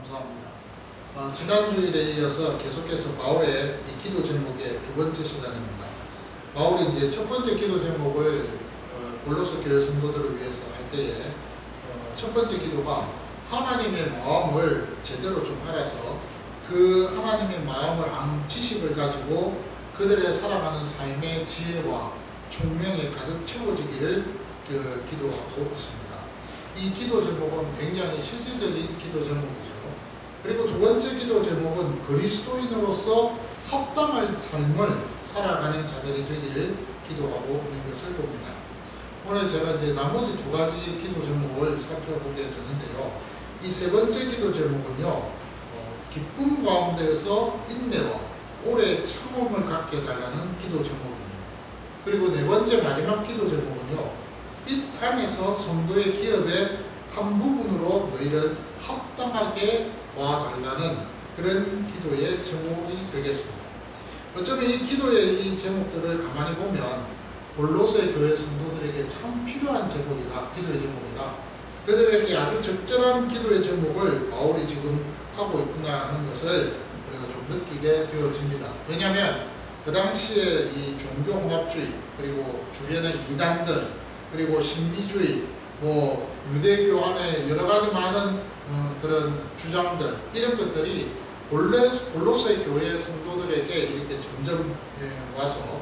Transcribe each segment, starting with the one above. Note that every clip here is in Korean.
감사합니다. 지난 주일에 이어서 계속해서 바울의 이 기도 제목의 두 번째 시간입니다. 바울이 이제 첫 번째 기도 제목을 골로새 교회 성도들을 위해서 할 때에 첫 번째 기도가 하나님의 마음을 제대로 좀 알아서 그 하나님의 마음을 아는 지식을 가지고 그들의 살아가는 삶의 지혜와 총명에 가득 채워지기를 기도하고 있습니다. 이 기도 제목은 굉장히 실질적인 기도 제목이죠. 그리고 두 번째 기도 제목은 그리스도인으로서 합당한 삶을 살아가는 자들이 되기를 기도하고 있는 것을 봅니다. 오늘 제가 이제 나머지 두 가지 기도 제목을 살펴보게 되는데요. 이 세 번째 기도 제목은요, 기쁨 가운데에서 인내와 오래 참음을 갖게 해달라는 기도 제목입니다. 그리고 네 번째 마지막 기도 제목은요, 이 땅에서 성도의 기업의 한 부분으로 너희를 합당하게 봐달라는 그런 기도의 제목이 되겠습니다. 어쩌면 이 기도의 이 제목들을 가만히 보면 골로새 교회 성도들에게 참 필요한 제목이다, 기도의 제목이다. 그들에게 아주 적절한 기도의 제목을 바울이 지금 하고 있구나 하는 것을 우리가 좀 느끼게 되어집니다. 왜냐하면 그 당시에 이 종교홍합주의, 그리고 주변의 이단들, 그리고 신비주의, 유대교 안에 여러 가지 많은 그런 주장들, 이런 것들이 골로새 교회 성도들에게 이렇게 점점 와서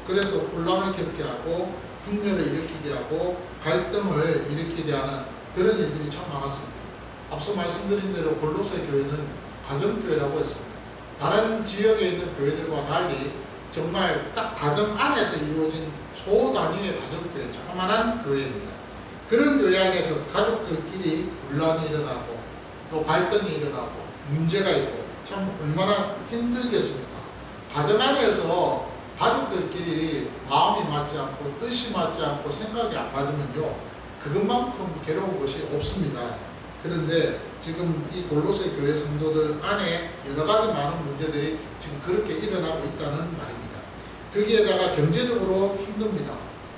그래서 혼란을 겪게 하고 분열을 일으키게 하고 갈등을 일으키게 하는 그런 일들이 참 많았습니다. 앞서 말씀드린 대로 골로새 교회는 가정교회라고 했습니다. 다른 지역에 있는 교회들과 달리 정말 딱 가정 안에서 이루어진 소단위의 가정교회, 자그마한 교회입니다. 그런 교회 안에서 가족들끼리 분란이 일어나고 또 갈등이 일어나고 문제가 있고 참 얼마나 힘들겠습니까? 가정 안에서 가족들끼리 마음이 맞지 않고 뜻이 맞지 않고 생각이 안 맞으면요, 그것만큼 괴로운 것이 없습니다. 그런데 지금 이 골로새 교회 성도들 안에 여러 가지 많은 문제들이 지금 그렇게 일어나고 있다는 말입니다. 거기에다가 경제적으로 힘듭니다.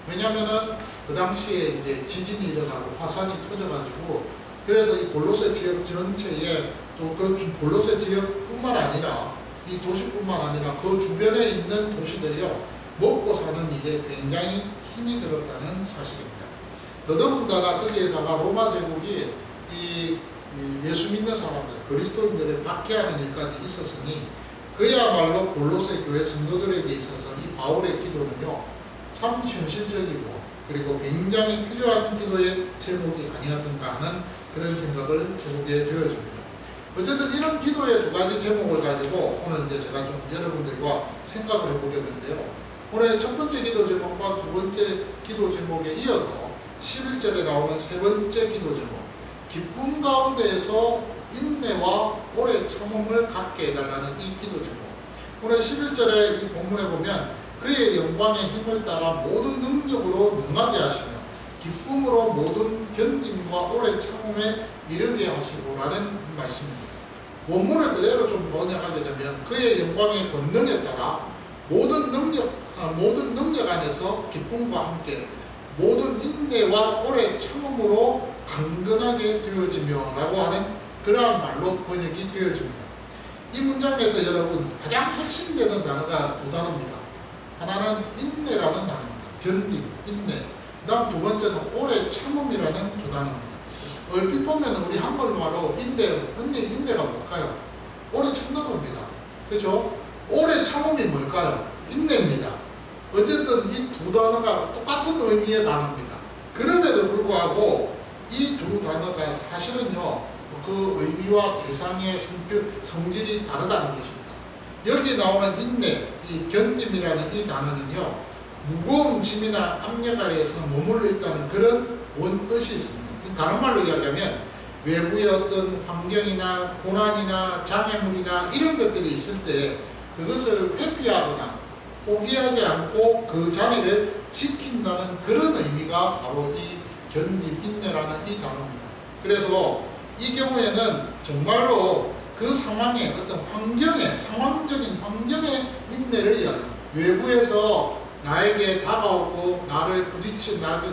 왜냐하면은 그 당시에 이제 지진이 일어나고 화산이 터져가지고 그래서 이 골로새 지역 전체에 또 그 골로새 지역뿐만 아니라 이 도시뿐만 아니라 그 주변에 있는 도시들이요, 먹고 사는 일에 굉장히 힘이 들었다는 사실입니다. 더더군다나 거기에다가 로마 제국이 이 예수 믿는 사람들, 그리스도인들을 박해하는 일까지 있었으니 그야말로 골로새 교회 성도들에게 있어서 이 바울의 기도는요, 참 현실적이고 그리고 굉장히 필요한 기도의 제목이 아니었던가 하는 그런 생각을 해보게 되어집니다. 어쨌든 이런 기도의 두 가지 제목을 가지고 오늘 이제 제가 좀 여러분들과 생각을 해보겠는데요. 오늘 첫 번째 기도 제목과 두 번째 기도 제목에 이어서 11절에 나오는 세 번째 기도 제목, 기쁨 가운데에서 인내와 오래 참음을 갖게 해달라는 이 기도 제목. 오늘 11절에 이 본문에 보면 그의 영광의 힘을 따라 모든 능력으로 능하게 하시며 기쁨으로 모든 견딤과 오래 참음에 이르게 하시고라는 말씀입니다. 원문을 그대로 좀 번역하게 되면 그의 영광의 권능에 따라 모든 능력 안에서 기쁨과 함께 모든 인내와 오래 참음으로 강건하게 되어지며 라고 하는 그러한 말로 번역이 되어집니다. 이 문장에서 여러분 가장 핵심되는 단어가 두 단어입니다. 하나는 인내라는 단어입니다. 견딤, 인내. 그 다음 두 번째는 오래 참음이라는 두 단어입니다. 얼핏 보면 우리 한글말로 인내가 뭘까요? 오래 참는 겁니다. 그렇죠? 오래 참음이 뭘까요? 인내입니다. 어쨌든 이 두 단어가 똑같은 의미의 단어입니다. 그럼에도 불구하고 이 두 단어가 사실은요, 그 의미와 대상의 성질이 다르다는 것입니다. 여기 나오는 인내, 이 견딤이라는 이 단어는요, 무거운 짐이나 압력 아래에서 머물러 있다는 그런 원뜻이 있습니다. 다른 말로 이야기하면 외부의 어떤 환경이나 고난이나 장애물이나 이런 것들이 있을 때 그것을 회피하거나 포기하지 않고 그 자리를 지킨다는 그런 의미가 바로 이 견딤, 인내라는 이 단어입니다. 그래서 이 경우에는 정말로 그 상황의 어떤 상황적인 환경의 인내를 이야기합니다. 외부에서 나에게 다가오고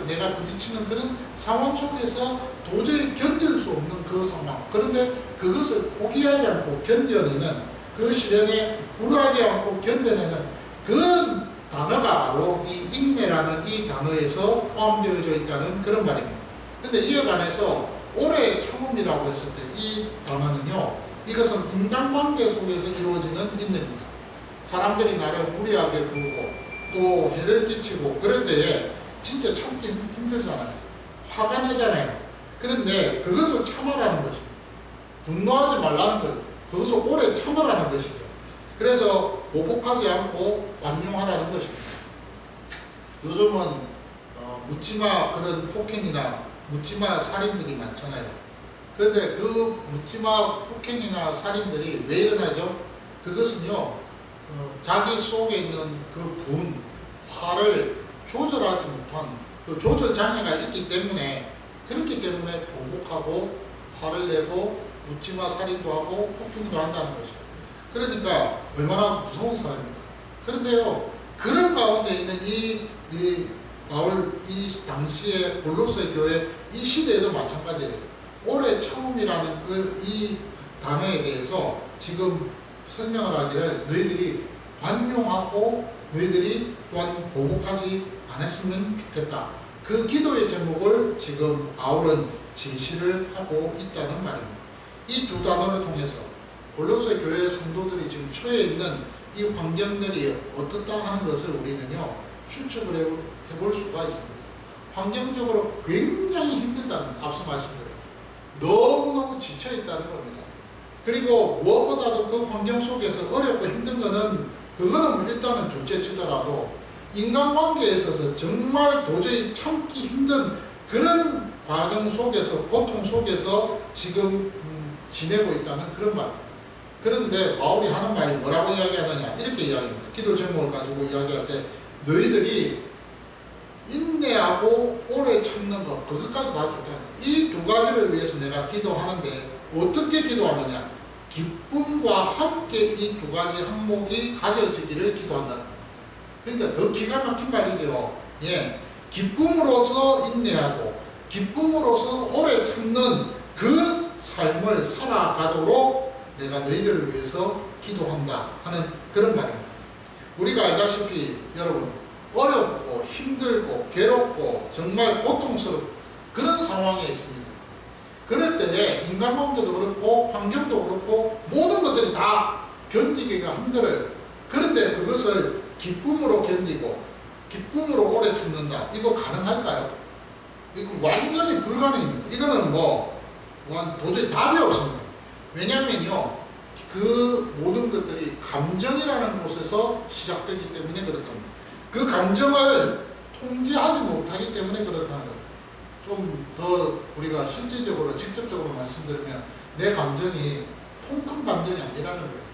내가 부딪히는 그런 상황 속에서 도저히 견딜 수 없는 그 상황. 그런데 그것을 포기하지 않고 견뎌내는 그 시련에 불하지 않고 견뎌내는 그 단어가 바로 이 인내라는 이 단어에서 포함되어져 있다는 그런 말입니다. 근데 이에 관해서 오래 참음이라고 했을 때 이 단어는요, 이것은 인간관계 속에서 이루어지는 인내입니다. 사람들이 나를 무리하게 굴고 또 해를 끼치고 그럴 때에 진짜 참기 힘들잖아요. 화가 나잖아요. 그런데 그것을 참아라는 것입니다. 분노하지 말라는 거죠. 그것을 오래 참아라는 것이죠. 그래서 보복하지 않고 완용하라는 것입니다. 요즘은 묻지마 그런 폭행이나 묻지마 살인들이 많잖아요. 그런데 그 묻지마 폭행이나 살인들이 왜 일어나죠? 그것은요, 자기 속에 있는 그 분, 화를 조절하지 못한 그 조절 장애가 있기 때문에, 그렇기 때문에 보복하고 화를 내고 묻지마 살인도 하고 폭행도 한다는 것이죠. 그러니까 얼마나 무서운 사람입니까? 그런데요, 그런 가운데 있는 이 당시의 골로새 교회 이 시대에도 마찬가지예요. 오래 참음이라는 이 단어에 대해서 지금 설명을 하기를 너희들이 관용하고 너희들이 또한 보복하지 않았으면 좋겠다. 그 기도의 제목을 지금 바울은 제시를 하고 있다는 말입니다. 이 두 단어를 통해서 골로새 교회 성도들이 지금 처해 있는 이 환경들이 어떻다 하는 것을 우리는요, 추측을 해볼 수가 있습니다. 환경적으로 굉장히 힘들다는, 앞서 말씀드린 너무너무 지쳐있다는 겁니다. 그리고 무엇보다도 그 환경 속에서 어렵고 힘든 거는, 그거는 뭐 일단은 둘째 치더라도 인간관계에 있어서 정말 도저히 참기 힘든 그런 과정 속에서, 고통 속에서 지금 지내고 있다는 그런 말입니다. 그런데 바울이 하는 말이 뭐라고 이야기하느냐, 이렇게 이야기합니다. 기도 제목을 가지고 이야기할 때 너희들이 인내하고 오래 참는 것, 그것까지 다 좋다. 이 두 가지를 위해서 내가 기도하는데 어떻게 기도하느냐? 기쁨과 함께 이 두 가지 항목이 가져지기를 기도한다. 그러니까 더 기가 막힌 말이죠. 예, 기쁨으로서 인내하고 기쁨으로서 오래 참는 그 삶을 살아가도록 내가 너희들을 위해서 기도한다 하는 그런 말입니다. 우리가 알다시피 여러분, 어렵고 힘들고 괴롭고 정말 고통스럽고 그런 상황에 있습니다. 그럴 때에 인간관계도 그렇고 환경도 그렇고 모든 것들이 다 견디기가 힘들어요. 그런데 그것을 기쁨으로 견디고 기쁨으로 오래 참는다. 이거 가능할까요? 이거 완전히 불가능입니다. 이거는 도저히 답이 없습니다. 왜냐면요, 그 모든 것들이 감정이라는 곳에서 시작되기 때문에 그렇답니다. 그 감정을 통제하지 못하기 때문에 그렇다는 거예요. 좀 더 우리가 실질적으로 직접적으로 말씀드리면 내 감정이 통 큰 감정이 아니라는 거예요.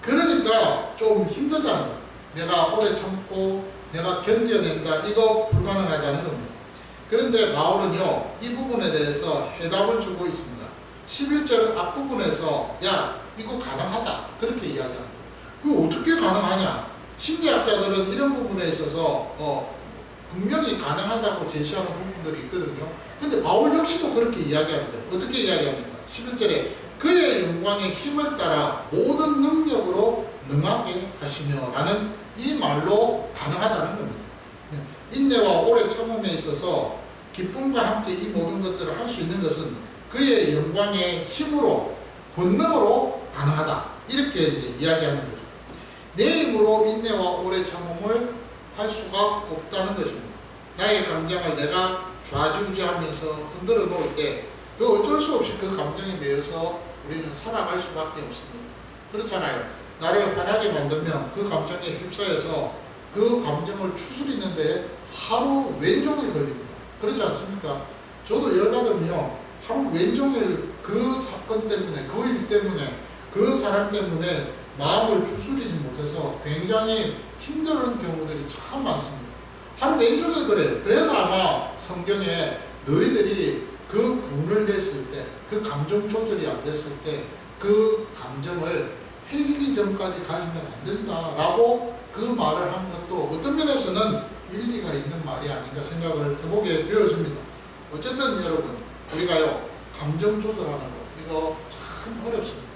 그러니까 좀 힘들다는 거예요. 내가 오래 참고 내가 견뎌낸다, 이거 불가능하다는 겁니다. 그런데 바울은요, 이 부분에 대해서 해답을 주고 있습니다. 11절 앞부분에서 야, 이거 가능하다, 그렇게 이야기합니다. 그거 어떻게 가능하냐? 심리학자들은 이런 부분에 있어서 분명히 가능하다고 제시하는 부분들이 있거든요. 근데 바울 역시도 그렇게 이야기합니다. 어떻게 이야기합니까? 11절에 그의 영광의 힘을 따라 모든 능력으로 능하게 하시며 라는 이 말로 가능하다는 겁니다. 인내와 오래 참음에 있어서 기쁨과 함께 이 모든 것들을 할 수 있는 것은 그의 영광의 힘으로, 권능으로 가능하다, 이렇게 이제 이야기하는 거죠. 내 힘으로 인내와 오래 참음을 할 수가 없다는 것입니다. 나의 감정을 내가 좌지우지하면서 흔들어 놓을 때 그 어쩔 수 없이 그 감정에 매여서 우리는 살아갈 수밖에 없습니다. 그렇잖아요. 나를 화나게 만들면 그 감정에 휩싸여서 그 감정을 추스리는데 하루 왼종일 걸립니다. 그렇지 않습니까? 저도 열받으면요, 하루 왼종일 그 사건 때문에, 그 일 때문에, 그 사람 때문에 마음을 추스리지 못해서 굉장히 힘든 경우들이 참 많습니다. 하루 왼종일 그래요. 그래서 아마 성경에 너희들이 그 분을 냈을 때, 그 감정 조절이 안 됐을 때 그 감정을 해지기 전까지 가시면 안 된다라고 그 말을 한 것도 어떤 면에서는 일리가 있는 말이 아닌가 생각을 해보게 되어집니다. 어쨌든 여러분, 우리가요, 감정 조절하는 거, 이거 참 어렵습니다.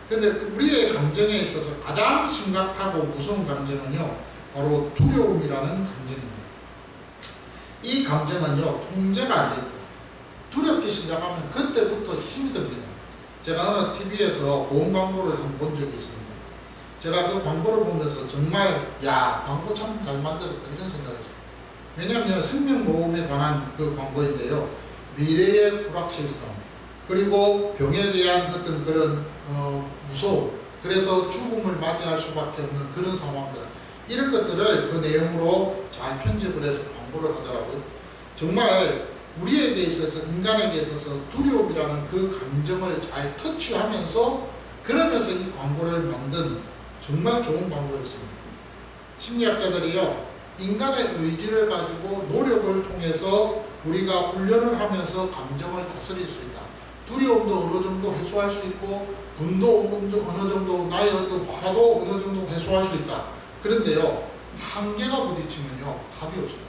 근데 우리의 감정에 있어서 가장 심각하고 무서운 감정은요, 바로 두려움이라는 감정입니다. 이 감정은요, 통제가 안 됩니다. 두렵기 시작하면 그때부터 힘이 듭니다. 제가 어느 TV에서 보험 광고를 좀 본 적이 있습니다. 제가 그 광고를 보면서 정말, 야, 광고 참 잘 만들었다, 이런 생각했습니다. 왜냐하면 생명보험에 관한 그 광고인데요, 미래의 불확실성, 그리고 병에 대한 어떤 그런 무서움, 그래서 죽음을 맞이할 수밖에 없는 그런 상황들, 이런 것들을 그 내용으로 잘 편집을 해서 광고를 하더라고요. 정말 우리에게 있어서, 인간에게 있어서 두려움이라는 그 감정을 잘 터치하면서, 그러면서 이 광고를 만든 정말 좋은 광고였습니다. 심리학자들이요, 인간의 의지를 가지고 노력을 통해서 우리가 훈련을 하면서 감정을 다스릴 수 있다. 두려움도 어느 정도 해소할 수 있고, 분도 어느 정도, 나의 어떤 화도 어느 정도 해소할 수 있다. 그런데요, 한계가 부딪히면요, 답이 없습니다.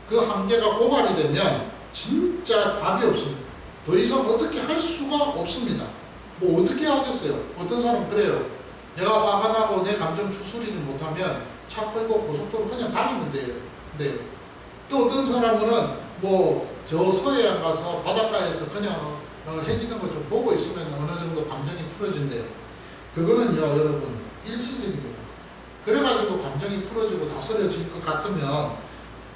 그 한계가 고갈이 되면 진짜 답이 없습니다. 더 이상 어떻게 할 수가 없습니다. 뭐 어떻게 하겠어요? 어떤 사람은 그래요. 내가 화가 나고 내 감정 추스리지 못하면 차 끌고 고속도로 그냥 다니면 돼요. 또 어떤 사람은 뭐 저 서해안 가서 바닷가에서 그냥 해지는 거 좀 보고 있으면 어느 정도 감정이 풀어진대요. 그거는요, 여러분, 일시적입니다. 그래가지고 감정이 풀어지고 다스려질 것 같으면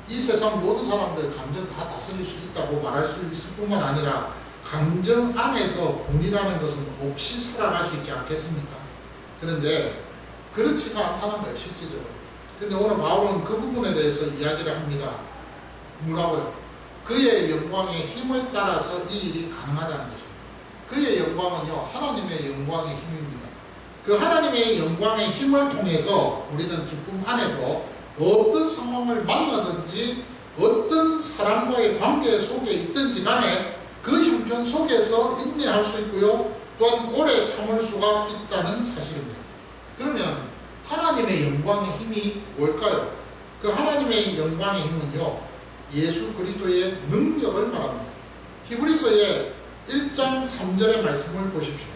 이 세상 모든 사람들 감정 다 다스릴 수 있다고 말할 수 있을 뿐만 아니라, 감정 안에서 분이라는 것은 없이 살아갈 수 있지 않겠습니까? 그런데 그렇지가 않다는 거예요, 실질적으로. 근데 오늘 바울은 그 부분에 대해서 이야기를 합니다. 뭐라고요? 그의 영광의 힘을 따라서 이 일이 가능하다는 것입니다. 그의 영광은요, 하나님의 영광의 힘입니다. 그 하나님의 영광의 힘을 통해서 우리는 기쁨 안에서 어떤 상황을 만나든지, 어떤 사람과의 관계 속에 있든지 간에 그 형편 속에서 인내할 수 있고요, 또한 오래 참을 수가 있다는 사실입니다. 그러면 하나님의 영광의 힘이 뭘까요? 그 하나님의 영광의 힘은요, 예수 그리스도의 능력을 말합니다. 히브리서의 1장 3절의 말씀을 보십시오.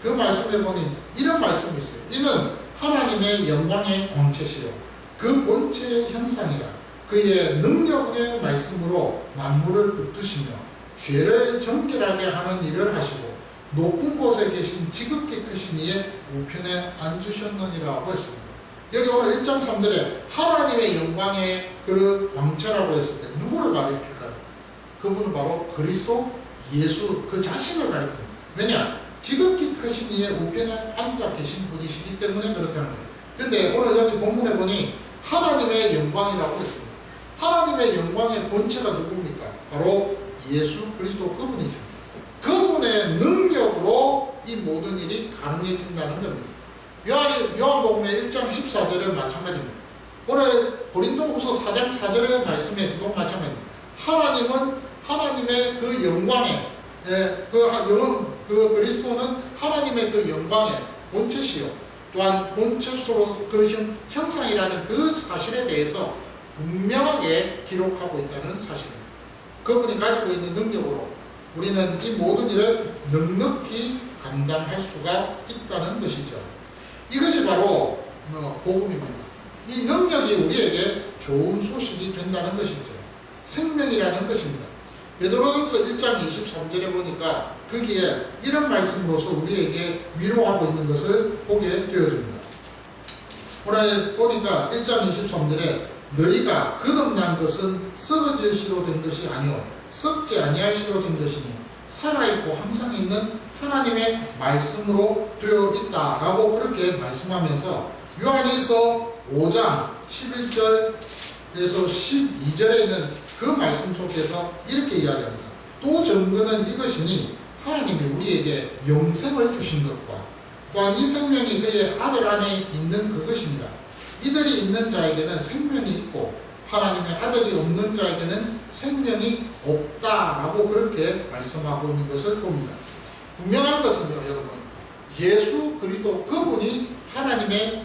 그 말씀에 보니 이런 말씀이 있어요. 이는 하나님의 영광의 광채시요 그 본체의 형상이라. 그의 능력의 말씀으로 만물을 붙드시며 죄를 정결하게 하는 일을 하시고 높은 곳에 계신 지극히 크신 이의 우편에 앉으셨느니라고 했습니다. 여기 오늘 1장 3절에 하나님의 영광의 그 광채라고 했을 때 누구를 가리킬까요? 그분은 바로 그리스도 예수 그 자신을 가리킵니다. 왜냐? 지극히 크신 이의 우편에 앉아 계신 분이시기 때문에 그렇다는 거예요. 근데 오늘 여기 본문에 보니 하나님의 영광이라고 했습니다. 하나님의 영광의 본체가 누굽니까? 바로 예수 그리스도 그분이십니다. 그분의 능력으로 이 모든 일이 가능해진다는 겁니다. 요한복음의 1장 14절에 마찬가지입니다. 오늘 고린도후서 4장 4절의 말씀에서도 마찬가지입니다. 하나님은 하나님의 그 영광에, 그 그리스도는 하나님의 그 영광의 본체시요, 또한 본체수로 그 형상이라는 그 사실에 대해서 분명하게 기록하고 있다는 사실입니다. 그분이 가지고 있는 능력으로 우리는 이 모든 일을 넉넉히 감당할 수가 있다는 것이죠. 이것이 바로 복음입니다. 이 능력이 우리에게 좋은 소식이 된다는 것이죠. 생명이라는 것입니다. 베드로전서 1장 23절에 보니까 거기에 이런 말씀으로서 우리에게 위로하고 있는 것을 보게 되어집니다. 오늘 보니까 1장 23절에 너희가 거듭난 것은 썩어질 시로 된 것이 아니오 썩지 아니할 시로 된 것이니 살아있고 항상 있는 하나님의 말씀으로 되어 있다라고 그렇게 말씀하면서 요한일서 5장 11절에서 12절에 있는 그 말씀 속에서 이렇게 이야기합니다. 또 증거는 이것이니 하나님이 우리에게 영생을 주신 것과 또한 이 생명이 그의 아들 안에 있는 그것이니라. 이들이 있는 자에게는 생명이 있고 하나님의 아들이 없는 자에게는 생명이 없다라고 그렇게 말씀하고 있는 것을 봅니다. 분명한 것은요, 여러분, 예수 그리스도 그분이 하나님의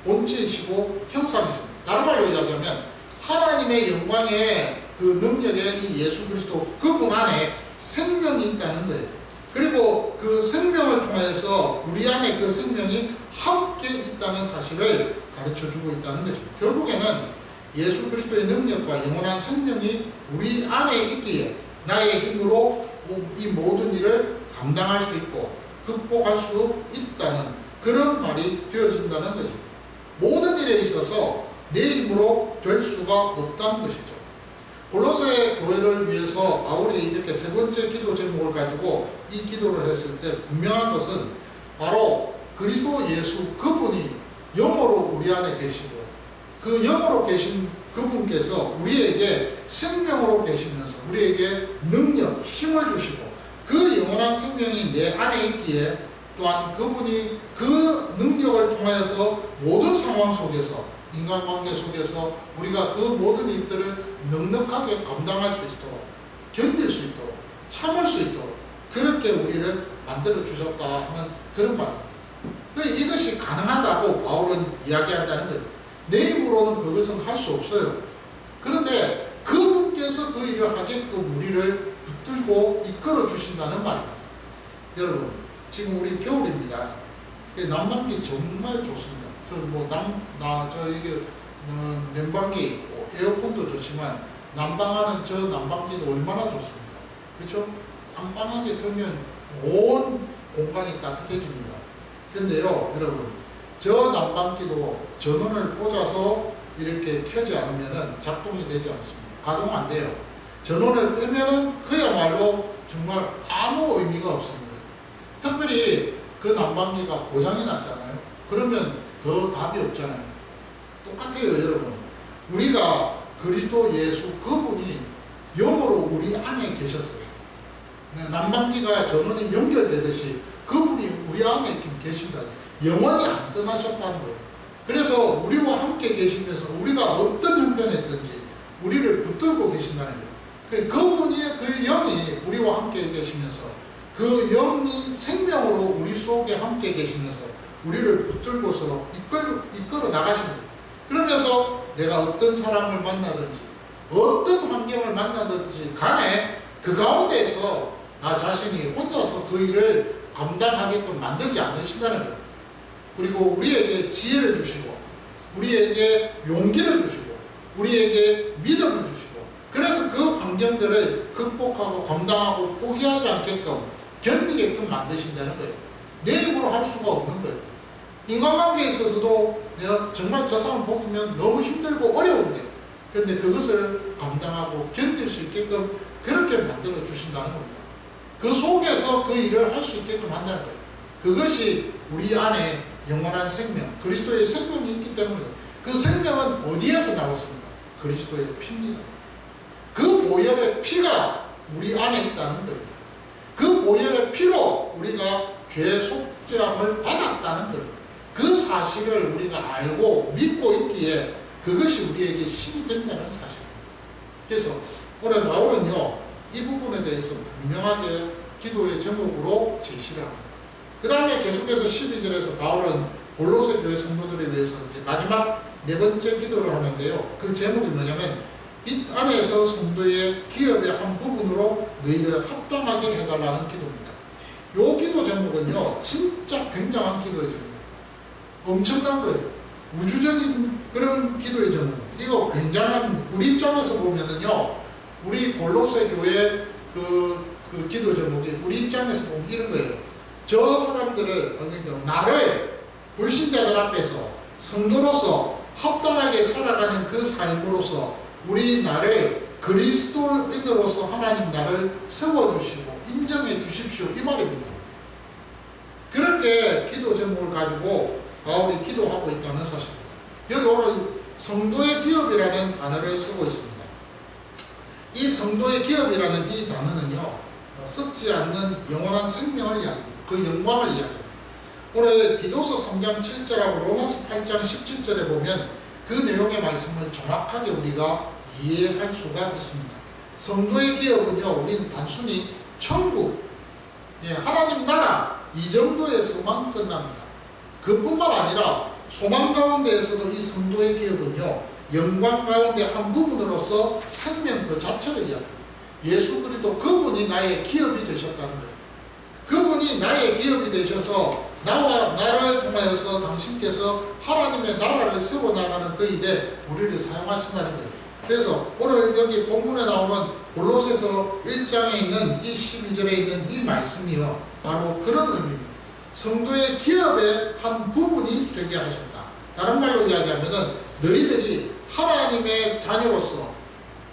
본체이시고 형상이십니다. 다른 말로 이야기하면 하나님의 영광의 그 능력의 이 예수 그리스도 그분 안에 생명이 있다는 거예요. 그리고 그 생명을 통해서 우리 안에 그 생명이 함께 있다는 사실을 가르쳐주고 있다는 것입니다. 결국에는 예수 그리스도의 능력과 영원한 생명이 우리 안에 있기에 나의 힘으로 이 모든 일을 감당할 수 있고 극복할 수 있다는 그런 말이 되어진다는 것입니다. 모든 일에 있어서 내 힘으로 될 수가 없다는 것이죠. 골로새 교회를 위해서 바울이 이렇게 세 번째 기도 제목을 가지고 이 기도를 했을 때 분명한 것은 바로 그리스도 예수 그분이 영으로 우리 안에 계시고 그 영으로 계신 그분께서 우리에게 생명으로 계시면서 우리에게 능력, 힘을 주시고 그 영원한 생명이 내 안에 있기에 또한 그분이 그 능력을 통하여서 모든 상황 속에서 인간관계 속에서 우리가 그 모든 일들을 넉넉하게 감당할 수 있도록 견딜 수 있도록 참을 수 있도록 그렇게 우리를 만들어 주셨다 하는 그런 말입니다. 이것이 가능하다고 바울은 이야기한다는 거예요. 내 힘으로는 그것은 할 수 없어요. 그런데 그분께서 그 일을 하게끔 우리를 붙들고 이끌어 주신다는 말입니다. 여러분, 지금 우리 겨울입니다. 난방기 정말 좋습니다. 이게 냉방기 있고 에어컨도 좋지만 난방하는 저 난방기도 얼마나 좋습니까? 그렇죠? 빵빵하게 틀면 온 공간이 따뜻해집니다. 근데요, 여러분, 저 난방기도 전원을 꽂아서 이렇게 켜지 않으면 작동이 되지 않습니다. 가동 안 돼요. 전원을 빼면 그야말로 정말 아무 의미가 없습니다. 특별히 그 난방기가 고장이 났잖아요. 그러면 더 답이 없잖아요. 똑같아요, 여러분. 우리가 그리스도 예수 그분이 영으로 우리 안에 계셨어요. 난방기가 전원이 연결되듯이 그분이 우리 안에 계신다. 영원히 안 떠나셨다는 거예요. 그래서 우리와 함께 계시면서 우리가 어떤 형편에 있든지 우리를 붙들고 계신다는 거예요. 그분의 그 영이 우리와 함께 계시면서 그 영이 생명으로 우리 속에 함께 계시면서 우리를 붙들고서 이끌어 나가시는 거예요. 그러면서 내가 어떤 사람을 만나든지 어떤 환경을 만나든지 간에 그 가운데에서 나 자신이 혼자서 그 일을 감당하게끔 만들지 않으신다는 거예요. 그리고 우리에게 지혜를 주시고 우리에게 용기를 주시고 우리에게 믿음을 주시고 그래서 그 환경들을 극복하고 감당하고 포기하지 않게끔 견디게끔 만드신다는 거예요. 내 힘으로 할 수가 없는 거예요. 인간관계에 있어서도 내가 정말 저 사람 보면 너무 힘들고 어려운데 그런데 그것을 감당하고 견딜 수 있게끔 그렇게 만들어 주신다는 겁니다. 그 속에서 그 일을 할 수 있게끔 한다는 거예요. 그것이 우리 안에 영원한 생명, 그리스도의 생명이 있기 때문에 그 생명은 어디에서 나왔습니까? 그리스도의 피입니다. 그 보혈의 피가 우리 안에 있다는 거예요. 그 보혈의 피로 우리가 죄 속죄함을 받았다는 거예요. 그 사실을 우리가 알고 믿고 있기에 그것이 우리에게 힘이 된다는 사실입니다. 그래서 오늘 바울은요, 이 부분에 대해서 분명하게 기도의 제목으로 제시를 합니다. 그 다음에 계속해서 12절에서 바울은 골로새 교회 성도들에 위해서 이제 마지막 네 번째 기도를 하는데요. 그 제목이 뭐냐면 빛 안에서 성도의 기업의 한 부분으로 너희를 합당하게 해달라는 기도입니다. 이 기도 제목은요, 진짜 굉장한 기도의 제목입니다. 엄청난 거예요. 우주적인 그런 기도의 제목입니다. 이거 굉장한, 우리 입장에서 보면은요, 우리 골로새 교회 그 기도 제목이 우리 입장에서 보면 이런 거예요. 저 사람들을, 그러니까 나를 불신자들 앞에서 성도로서 합당하게 살아가는 그 삶으로서 우리 나를 그리스도인으로서 하나님 나를 세워주시고 인정해 주십시오. 이 말입니다. 그렇게 기도 제목을 가지고 바울이 기도하고 있다는 사실입니다. 여기 오늘 성도의 기업이라는 단어를 쓰고 있습니다. 이 성도의 기업이라는 이 단어는요, 썩지 않는 영원한 생명을 이야기합니다. 그 영광을 이야기합니다. 오늘 디도서 3장 7절하고 로마서 8장 17절에 보면 그 내용의 말씀을 정확하게 우리가 이해할 수가 있습니다. 성도의 기업은요, 우리는 단순히 천국, 하나님 나라, 이 정도에서만 끝납니다. 그뿐만 아니라 소망 가운데에서도 이 성도의 기업은요, 영광 가운데 한 부분으로서 생명 그 자체를 이야기합니다. 예수 그리스도 그분이 나의 기업이 되셨다는 거예요. 그분이 나의 기업이 되셔서 나와 나를 통하여서 당신께서 하나님의 나라를 세워나가는 그 일에 우리를 사용하신다는 거예요. 그래서 오늘 여기 본문에 나오는 골로새서 1장에 있는 이 12절에 있는 이 말씀이요, 바로 그런 의미입니다. 성도의 기업의 한 부분이 되게 하셨다. 다른 말로 이야기하면은 너희들이 하나님의 자녀로서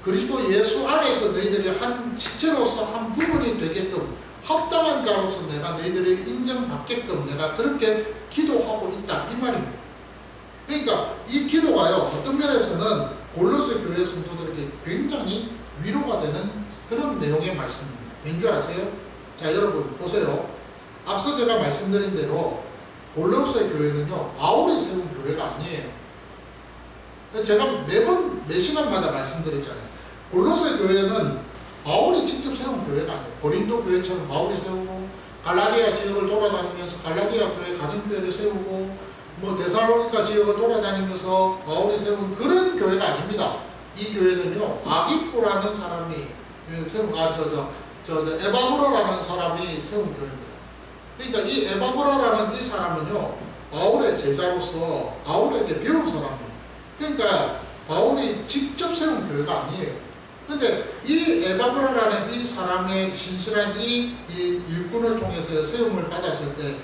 그리스도 예수 안에서 너희들이 한 지체로서 한 부분이 되게끔 합당한 자로서 내가 너희들을 인정받게끔 내가 그렇게 기도하고 있다, 이 말입니다. 그러니까 이 기도가요, 어떤 면에서는 골로새 교회 성도들에게 굉장히 위로가 되는 그런 내용의 말씀입니다. 왠지 아세요? 자, 여러분 보세요. 앞서 제가 말씀드린 대로 골로새 교회는요, 바울이 세운 교회가 아니에요. 제가 매 시간마다 말씀드렸잖아요. 골로새 교회는 바울이 직접 세운 교회가 아니에요. 고린도 교회처럼 바울이 세우고, 갈라디아 지역을 돌아다니면서 갈라디아 교회 가정교회를 세우고, 뭐 데살로니가 지역을 돌아다니면서 바울이 세운 그런 교회가 아닙니다. 이 교회는요, 아기쁘라는 사람이 세운, 에바브로라는 사람이 세운 교회입니다. 그러니까 이 에바브로라는 이 사람은요, 바울의 제자로서 바울에게 배운 사람이에요. 그러니까 바울이 직접 세운 교회가 아니에요. 근데 이 에바브라라는 이 사람의 신실한 이 일꾼을 통해서 세움을 받았을 때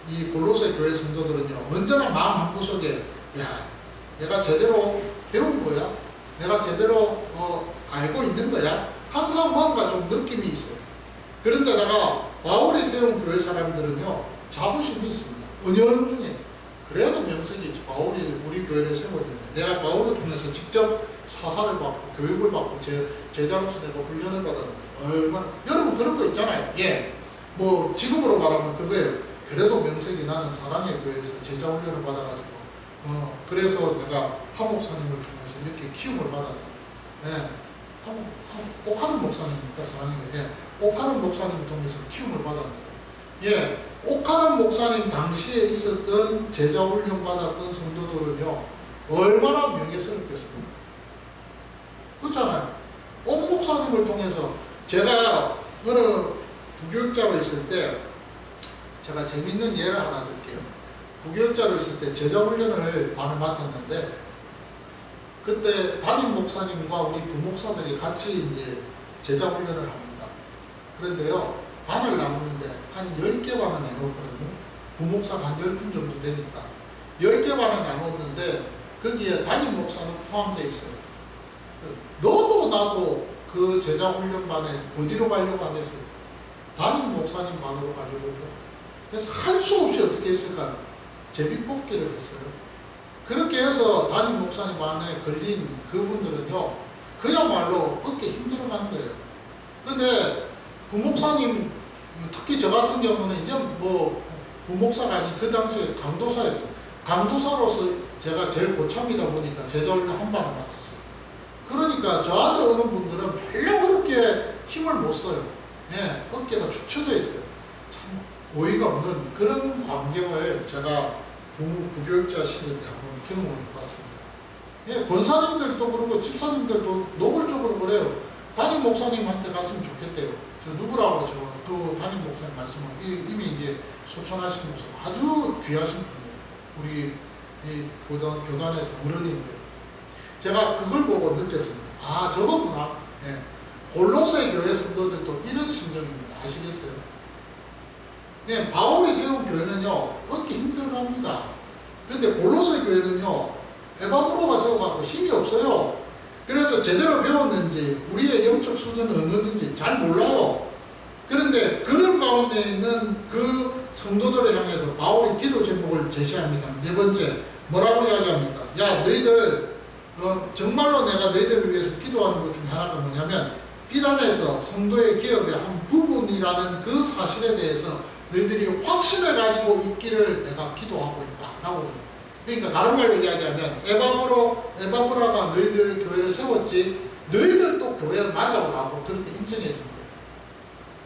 이 골로새 교회 성도들은요, 언제나 마음 한구석에, 야, 내가 제대로 배운 거야? 내가 제대로 알고 있는 거야? 항상 뭔가 좀 느낌이 있어요. 그런데다가 바울이 세운 교회 사람들은요, 자부심이 있습니다. 은연중에. 그래도 명색이 있지. 바울이 우리 교회를 세웠는데 내가 바울을 통해서 직접 사사를 받고 교육을 받고 제자로서 내가 훈련을 받았는데 얼마나, 여러분 그런 거 있잖아요. 예, 뭐 지금으로 말하면 그거예요. 그래도 명색이 나는 사랑의 교회에서 제자 훈련을 받아가지고 그래서 내가 한 목사님을 통해서 이렇게 키움을 받았다. 예, 옥하는 목사님입니까? 사랑의 교회. 예, 옥하는 목사님을 통해서 키움을 받았는데, 예, 옥하는 목사님 당시에 있었던 제자 훈련 받았던 성도들은요, 얼마나 명예스럽겠습니까? 그렇잖아요. 옥 목사님을 통해서 제가 어느 부교육자로 있을 때, 제가 재밌는 예를 하나 들게요. 부교육자로 있을 때 제자 훈련을 반을 맡았는데, 그때 담임 목사님과 우리 부목사들이 같이 이제 제자 훈련을 합니다. 그런데요, 반을 나누는데 한 10개 반을 나눴거든요. 부목사가 한 10분 정도 되니까 10개 반을 나눴는데 거기에 담임 목사는 포함되어 있어요. 너도 나도 그 제자 훈련반에 어디로 가려고 하겠어요? 담임 목사님 반으로 가려고 해요. 그래서 할 수 없이 어떻게 했을까요? 제비뽑기를 했어요. 그렇게 해서 담임 목사님 반에 걸린 그분들은요, 그야말로 어깨 힘들어가는 거예요. 근데 부목사님, 특히 저 같은 경우는 이제 뭐 부목사가 아닌 그 당시에 강도사예요. 강도사로서 제가 제일 고참이다 보니까 제자훈련 한 반을 맡았어요. 그러니까 저한테 오는 분들은 별로 그렇게 힘을 못 써요. 예, 어깨가 축 처져 있어요. 참 어이가 없는 그런 광경을 제가 부교육자 시절 때 한번 경험을 해봤습니다. 예, 권사님들도 그러고 집사님들도 노골적으로 그래요. 담임 목사님한테 갔으면 좋겠대요. 저 누구라고 그 담임 목사님 말씀을 이미 이제 소천하신 목사, 아주 귀하신 분이에요. 우리 이 교단에서 어른인데 제가 그걸 보고 느꼈습니다. 아, 저거구나. 예. 골로새 교회 성도들도 이런 심정입니다. 아시겠어요? 예, 바울이 세운 교회는요, 얻기 힘들어갑니다. 근데 골로새 교회는요, 에바브로가 세워갖고 힘이 없어요. 그래서 제대로 배웠는지 우리의 영적 수준은 어느든지 잘 몰라요. 그런데 그런 가운데 있는 그 성도들을 향해서 바울이 기도 제목을 제시합니다. 네 번째, 뭐라고 이야기합니까? 야, 너희들 정말로 내가 너희들을 위해서 기도하는 것 중에 하나가 뭐냐면, 비단에서 성도의 기업의 한 부분이라는 그 사실에 대해서 너희들이 확신을 가지고 있기를 내가 기도하고 있다라고 해요. 그러니까 다른 말로 이야기하면 에바브라가 너희들 교회를 세웠지 너희들도 교회를 맞아오라고 그렇게 인정해 준 거예요.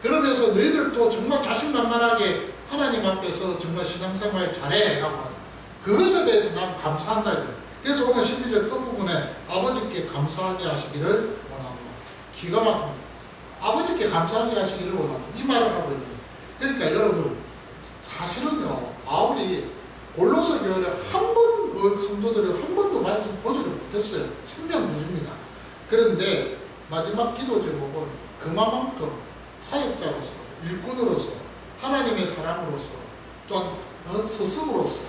그러면서 너희들도 정말 자신만만하게 평안하게 하나님 앞에서 정말 신앙생활 잘해 라고 그것에 대해서 난 감사한다 이거예요. 그래서 오늘 12절 끝부분에 아버지께 감사하게 하시기를 원하노라. 기가 막힙니다. 아버지께 감사하게 하시기를 원하노라 이 말을 하고 있는 거예요. 그러니까 여러분 사실은요 바울이 골로새 교회를 성도들을 한 번도 보지를 못했어요. 천명부주입니다. 그런데 마지막 기도 제목은 그만큼 사역자로서 일꾼으로서 하나님의 사람으로서 또한 스승으로서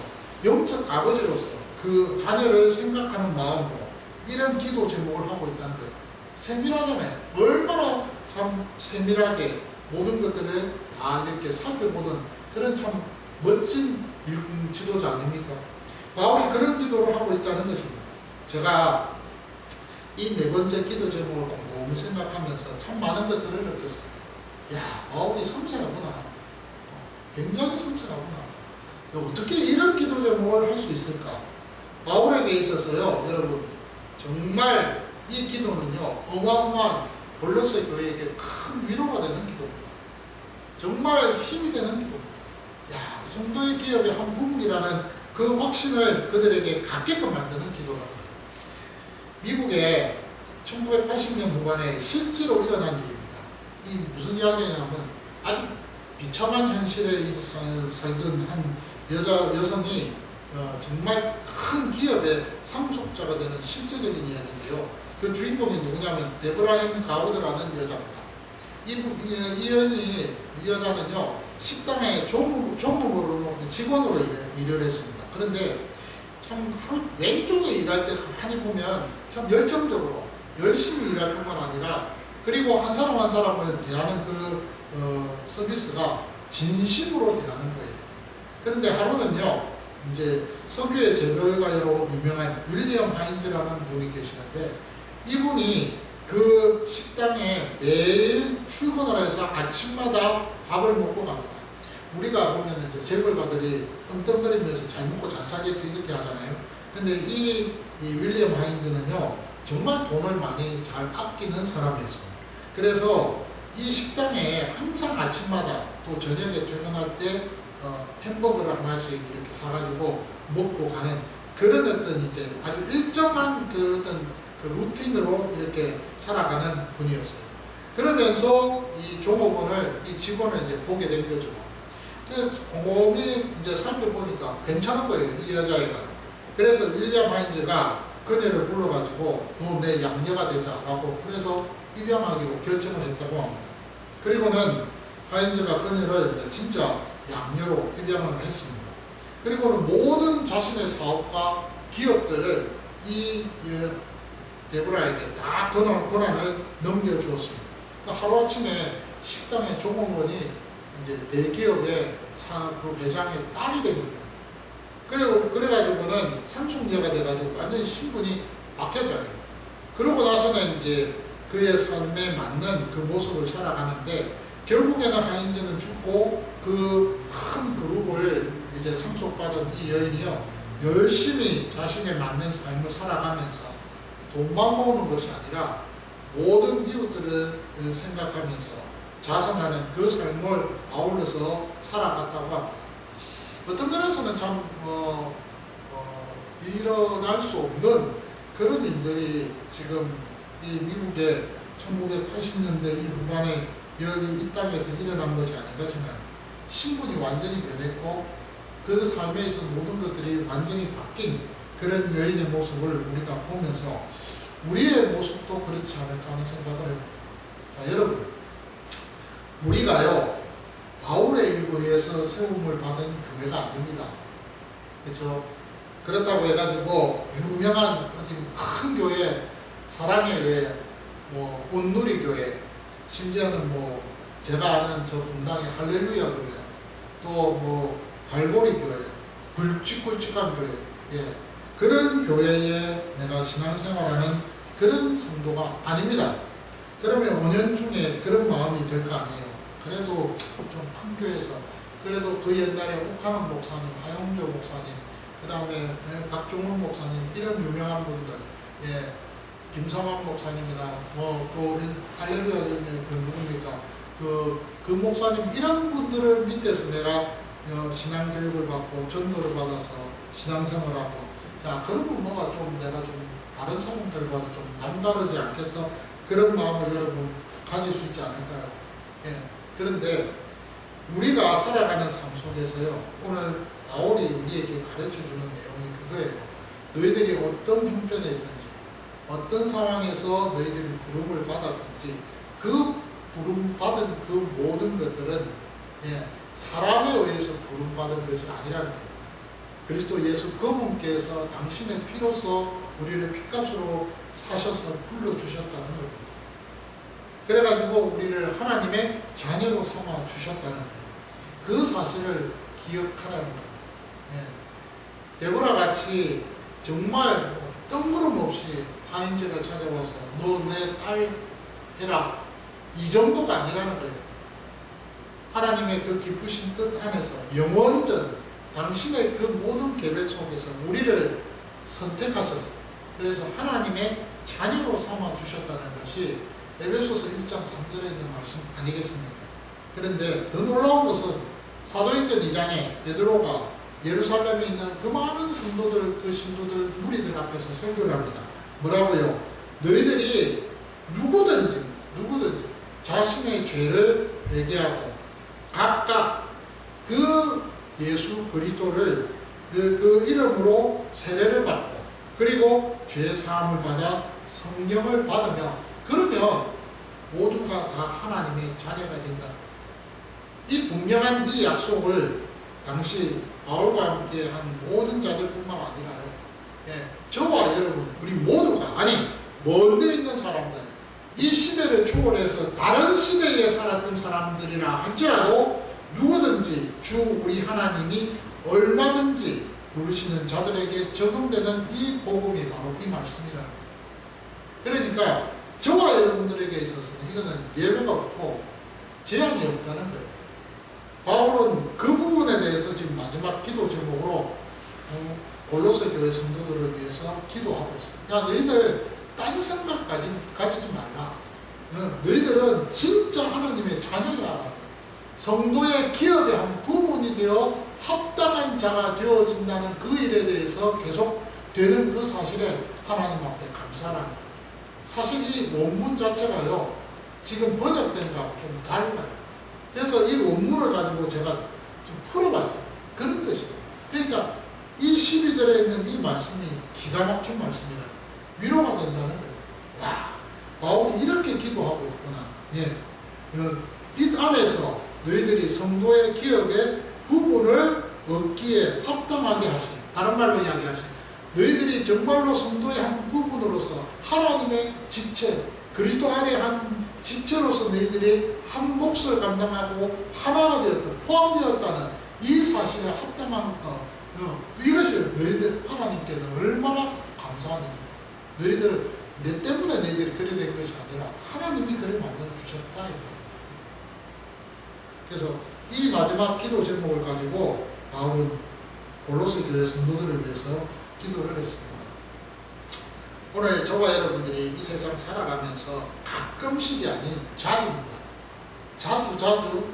영적 아버지로서 그 자녀를 생각하는 마음으로 이런 기도 제목을 하고 있다는 거예요. 세밀하잖아요. 얼마나 참 세밀하게 모든 것들을 다 이렇게 살펴보는 그런 참 멋진 지도자 아닙니까? 바울이 그런 기도를 하고 있다는 것입니다. 제가 이 네 번째 기도 제목을 곰곰이 생각하면서 참 많은 것들을 느꼈어요. 야, 바울이 섬세하구나. 굉장히 섬세하구나. 어떻게 이런 기도 제목을 할 수 있을까? 바울에게 있어서요, 여러분, 정말 이 기도는요, 어마어마한 골로새 교회에게 큰 위로가 되는 기도입니다. 정말 힘이 되는 기도입니다. 야, 성도의 기업의 한 부분이라는 그 확신을 그들에게 갖게끔 만드는 기도랍니다. 미국에 1980년 후반에 실제로 일어난 일입니다. 이 무슨 이야기냐면 아주 비참한 현실에 살던 한 여성이 정말 큰 기업의 상속자가 되는 실제적인 이야기인데요. 그 주인공이 누구냐면 데브라인 가우드라는 여자입니다. 이 여자는요 식당에 직원으로 일을 했습니다. 그런데 참 하루 왼쪽에 일할 때 가만히 보면 참 열정적으로 열심히 일할 뿐만 아니라 그리고 한 사람 한 사람을 대하는 그 서비스가 진심으로 대하는 거예요. 그런데 하루는요 이제 석유의 재벌가로 유명한 윌리엄 하인즈라는 분이 계시는데 이분이 그 식당에 매일 출근을 해서 아침마다 밥을 먹고 갑니다. 우리가 보면 이제 재벌가들이 떵떵거리면서 잘 먹고 잘 살겠지 이렇게 하잖아요. 근데 이 윌리엄 하인즈는요 정말 돈을 많이 잘 아끼는 사람이었습니다. 그래서 이 식당에 항상 아침마다 또 저녁에 퇴근할 때 햄버거를 하나씩 이렇게 사가지고 먹고 가는 그런 어떤 이제 아주 일정한 그 어떤 그 루틴으로 이렇게 살아가는 분이었어요. 그러면서 이 종업원을 이 직원을 이제 보게 된 거죠. 그래서 곰곰이 이제 살펴보니까 괜찮은 거예요, 이 여자애가. 그래서 윌리엄 하인즈가 그녀를 불러가지고 너 내 양녀가 되자라고 그래서 입양하기로 결정을 했다고 합니다. 그리고는 하인즈가 그녀를 이제 진짜 양녀로 입양을 했습니다. 그리고는 모든 자신의 사업과 기업들을 이 데브라에게 다 권한을 넘겨주었습니다. 그러니까 하루아침에 식당의 종업원이 이제 대기업의 그 회장의 딸이 된 거예요. 그래가지고는 상속녀가 돼가지고 완전히 신분이 바뀌었잖아요. 그러고 나서는 이제 그의 삶에 맞는 그 모습을 살아가는데 결국에는 하인즈는 죽고 그 큰 그룹을 이제 상속받은 이 여인이요 열심히 자신에 맞는 삶을 살아가면서 돈만 모으는 것이 아니라 모든 이웃들을 생각하면서 자선하는 그 삶을 아울러서 살아갔다고 합니다. 어떤 면에서는 참 일어날 수 없는 그런 일들이 지금 이 미국의 1980년대 이 후반에 여기 이 땅에서 일어난 것이 아닌가 생각합니다. 신분이 완전히 변했고 그 삶에 있어 모든 것들이 완전히 바뀐 그런 여인의 모습을 우리가 보면서 우리의 모습도 그렇지 않을까 하는 생각을 해요. 자, 여러분, 우리가요 바울에 의해서 세움을 받은 교회가 아닙니다. 그렇죠? 그렇다고 해가지고 유명한 어디 큰 교회, 사랑의 교회, 뭐 온누리 교회, 심지어는 뭐 제가 아는 저 분당의 할렐루야 교회, 또 뭐 갈보리 교회, 굵직굵직한 교회, 예. 그런 교회에 내가 신앙생활하는 그런 성도가 아닙니다. 그러면 5년 중에 그런 마음이 될 거 아니에요. 그래도 좀 큰 교회에서 그래도 그 옛날에 옥하는 목사님, 하용조 목사님, 그 다음에 박종훈 목사님 이런 유명한 분들, 예, 김성환 목사님이나 뭐 또 할렐루야 그 누굽니까 그 목사님 이런 분들을 밑에서 내가 신앙교육을 받고 전도를 받아서 신앙생활하고 자 그러면 뭐가 좀 내가 좀 다른 사람들과는 좀 남다르지 않겠어? 그런 마음을 여러분 가질 수 있지 않을까요? 예. 그런데 우리가 살아가는 삶 속에서요 오늘 바울이 우리에게 가르쳐주는 내용이 그거예요. 너희들이 어떤 형편에 있든지 어떤 상황에서 너희들이 부름을 받았든지 그 부름 받은 그 모든 것들은 사람에 의해서 부름 받은 것이 아니라는 거예요. 그리스도 예수 그분께서 당신의 피로서 우리를 핏값으로 사셔서 불러주셨다는 겁니다. 그래가지고 우리를 하나님의 자녀로 삼아 주셨다는 거예요. 그 사실을 기억하라는 겁니다. 데보라 같이 정말 뜬구름없이 하인제가 찾아와서 너 내 딸 해라 이 정도가 아니라는 거예요. 하나님의 그 깊으신 뜻 안에서 영원전 당신의 그 모든 계획 속에서 우리를 선택하셔서 그래서 하나님의 자녀로 삼아 주셨다는 것이 에베소서 1장 3절에 있는 말씀 아니겠습니까? 그런데 더 놀라운 것은 사도행전 2장에 베드로가 예루살렘에 있는 그 많은 성도들, 그 신도들, 무리들 앞에서 설교를 합니다. 뭐라고요? 너희들이 누구든지 자신의 죄를 회개하고 각각 그 예수 그리스도를 그 이름으로 세례를 받고 그리고 죄 사함을 받아 성령을 받으며 그러면 모두가 다 하나님의 자녀가 된다. 이 분명한 이 약속을 당시 바울과 함께 한 모든 자들뿐만 아니라요. 저와 여러분 우리 모두가 아니 멀리 있는 사람들 이 시대를 초월해서 다른 시대에 살았던 사람들이라 할지라도 누구든지 주 우리 하나님이 얼마든지 부르시는 자들에게 적용되는 이 복음이 바로 이 말씀이라는 거예요. 그러니까 저와 여러분들에게 있어서는 이거는 예외가 없고 제한이 없다는 거예요. 바울은 그 부분에 대해서 지금 마지막 기도 제목으로 골로새 교회 성도들을 위해서 기도하고 있습니다. 야 너희들 딴 생각 가지지 말라. 너희들은 진짜 하나님의 자녀야. 성도의 기업의 한 부분이 되어 합당한 자가 되어진다는 그 일에 대해서 계속 되는 그 사실에 하나님 앞에 감사라는 거예요. 사실 이 원문 자체가요 지금 번역된 거하고 좀 달라요. 그래서 이 원문을 가지고 제가 좀 풀어봤어요. 그런 뜻이에요. 그러니까 이 12절에 있는 이 말씀이 기가 막힌 말씀이라 위로가 된다는 거예요. 와, 바울이 이렇게 기도하고 있구나. 이 안에서 너희들이 성도의 기업의 부분을 얻기에 합당하게 하신, 다른 말로 이야기하신, 너희들이 정말로 성도의 한 부분으로서 하나님의 지체, 그리스도 안에 한 지체로서 너희들이 한 몫을 감당하고 하나가 되었다, 포함되었다는 이 사실에 합당한 것, 이것이 너희들 하나님께는 얼마나 감사한 일이다. 너희들 내 때문에 너희들이 그래 된 것이 아니라 하나님이 그래 만들어 주셨다. 그래서 이 마지막 기도 제목을 가지고 바울은 골로새 교회 성도들을 위해서 기도를 했습니다. 오늘 저와 여러분들이 이 세상 살아가면서 가끔씩이 아닌 자주입니다. 자주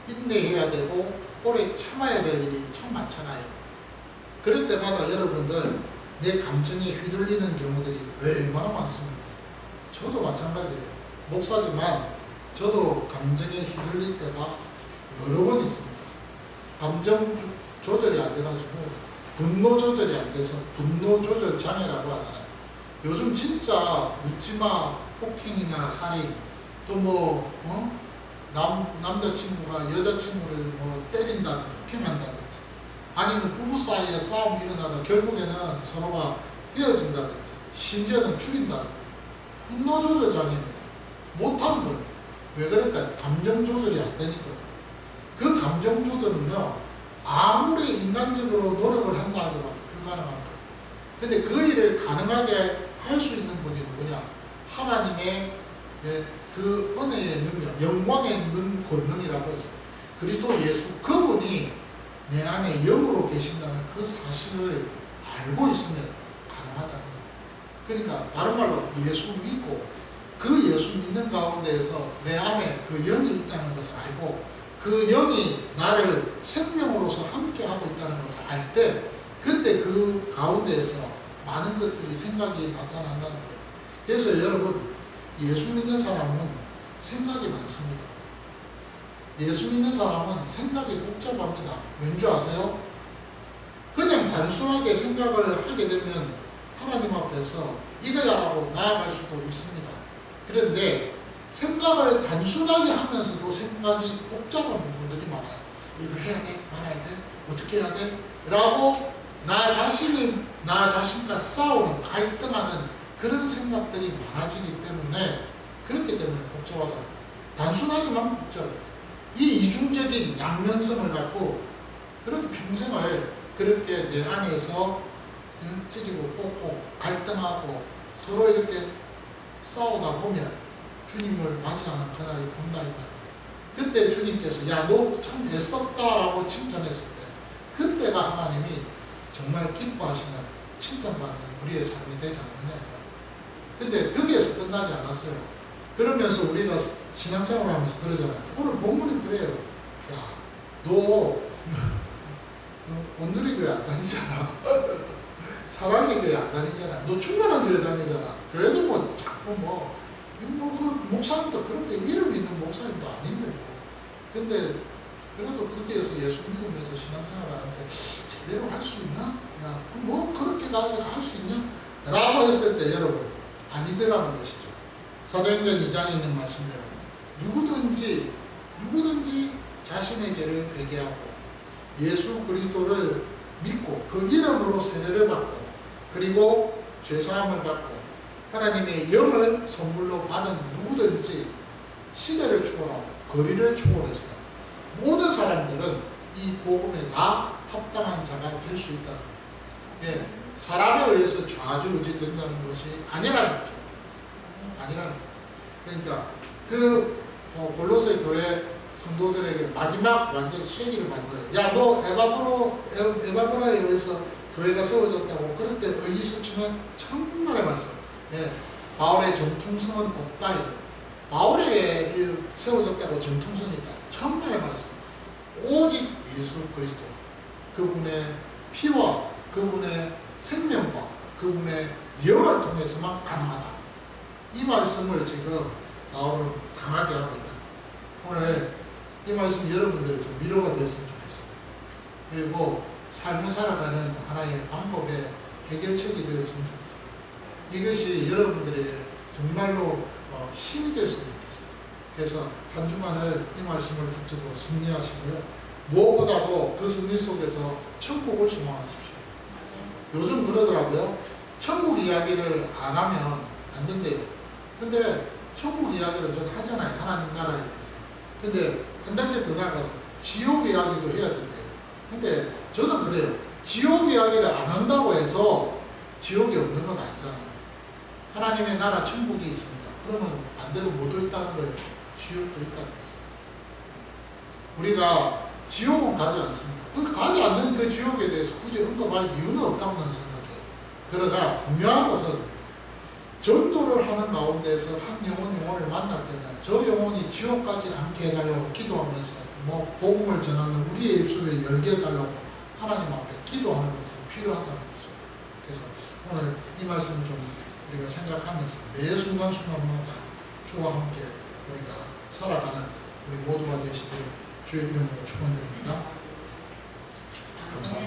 인내해야 되고 오래 참아야 될 일이 참 많잖아요. 그럴 때마다 여러분들 내 감정에 휘둘리는 경우들이 얼마나 많습니다. 저도 마찬가지예요. 목사지만 저도 감정에 휘둘릴 때가 여러 번 있습니다. 감정 조절이 안 돼가지고 분노 조절이 안 돼서 분노 조절 장애라고 하잖아요. 요즘 진짜 묻지마 폭행이나 살인 또 남자친구가 여자친구를 때린다든지 폭행한다든지 아니면 부부 사이에 싸움이 일어나다 결국에는 서로가 헤어진다든지 심지어는 죽인다든지 분노 조절 장애입니다. 못하는 거예요. 왜 그럴까요? 감정 조절이 안 되니까. 그 감정 조절은요 아무리 인간적으로 노력을 한다 하더라도 불가능한 거예요. 근데 그 일을 가능하게 할 수 있는 분이 누구냐? 하나님의 그 은혜의 능력, 영광의 권능이라고 했어요. 그리스도 예수 그분이 내 안에 영으로 계신다는 그 사실을 알고 있으면 가능하다는 거예요. 그러니까 다른 말로 예수 믿고 그 예수 믿는 가운데에서 내 안에 그 영이 있다는 것을 알고 그 영이 나를 생명으로서 함께하고 있다는 것을 알 때 그때 그 가운데에서 많은 것들이 생각이 나타난다는 거예요. 그래서 여러분 예수 믿는 사람은 생각이 많습니다. 예수 믿는 사람은 생각이 복잡합니다. 왠지 아세요? 그냥 단순하게 생각을 하게 되면 하나님 앞에서 이거야라고 나아갈 수도 있습니다. 그런데 생각을 단순하게 하면서도 생각이 복잡한 부분들이 많아요. 이걸 해야 돼? 말아야 돼? 어떻게 해야 돼? 라고 나 자신과 싸우는, 갈등하는 그런 생각들이 많아지기 때문에 그렇기 때문에 복잡하다. 단순하지만 복잡해요. 이 이중적인 양면성을 갖고 그렇게 평생을 그렇게 내 안에서 찢고 뽑고 갈등하고 서로 이렇게 싸우다 보면 주님을 맞이하는 그날이 온다 이 말이에요. 그때 주님께서 야 너 참 애썼다라고 칭찬했을 때 그때가 하나님이 정말 기뻐하시는 칭찬받는 우리의 삶이 되지 않느냐. 근데 거기에서 끝나지 않았어요. 그러면서 우리가 신앙생활을 하면서 그러잖아요. 오늘 본문이 그래요. 야, 너 온누리 교회 안 다니잖아. 사랑의 교회 안 다니잖아. 너 충만한 교회 다니잖아. 교회도 뭐 자꾸 그 목사님도 그렇게 이름 있는 목사님도 아닌데 뭐. 근데 그래도 거기에서 예수 믿으면서 신앙생활 하는데 제대로 할 수 있나? 야, 뭐 그렇게까지 할 수 있냐? 라고 했을 때 여러분 아니더라는 것이죠. 사도행전 2장에 있는 말씀대로 누구든지 자신의 죄를 회개하고 예수 그리스도를 믿고 그 이름으로 세례를 받고 그리고 죄사함을 받고 하나님의 영을 선물로 받은 누구든지 시대를 초월하고 거리를 초월해서 모든 사람들은 이 복음에 다 합당한 자가 될 수 있다는 거예요. 예, 사람에 의해서 좌지우지된다는 것이 아니라는 거죠. 아니라는 거예요. 그러니까 그 골로새 교회 성도들에게 마지막 완전 쐐기를 받는 거예요. 야, 너 에바브라에 의해서 교회가 세워졌다고 그럴 때 의기소침한 천만의 말씀. 예, 바울의 정통성은 없다. 이거예요. 바울에게 세워졌다고 정통성이 있다. 천만의 말씀. 오직 예수 그리스도 그분의 피와 그분의 생명과 그분의 영을 통해서만 가능하다. 이 말씀을 지금 바울은 강하게 하고 있다. 오늘 이 말씀 여러분들이 좀 위로가 됐으면 좋겠어요. 그리고 삶을 살아가는 하나의 방법의 해결책이 되었으면 좋겠어요. 이것이 여러분들에게 정말로 힘이 되었으면 좋겠어요. 그래서 한 주간을 이 말씀을 붙들고 승리하시고요. 무엇보다도 그 승리 속에서 천국을 소망하십시오. 요즘 그러더라고요. 천국 이야기를 안 하면 안 된대요. 근데 천국 이야기를 전 하잖아요. 하나님 나라에 대해서. 근데 한 단계 더 나가서 지옥 이야기도 해야 된대요. 근데 저는 그래요. 지옥 이야기를 안 한다고 해서 지옥이 없는 건 아니잖아요. 하나님의 나라 천국이 있습니다. 그러면 반대로 뭐도 있다는 거예요. 지옥도 있다는 거죠. 우리가 지옥은 가지 않습니다. 그러니까 가지 않는 그 지옥에 대해서 굳이 언급할 이유는 없다고 저는 생각해요. 그러나 분명한 것은 전도를 하는 가운데서 한 영혼을 만날 때는 저 영혼이 지옥 가지 않게 해달라고 기도하면서 복음을 전하는 우리의 입술을 열게 해달라고 하나님 앞에 기도하는 것은 필요하다는 거죠. 그래서 오늘 이 말씀을 좀 우리가 생각하면서 매 순간순간마다 주와 함께 우리가 살아가는 우리 모두가 되시길 주의 이름으로 축원드립니다. 감사합니다.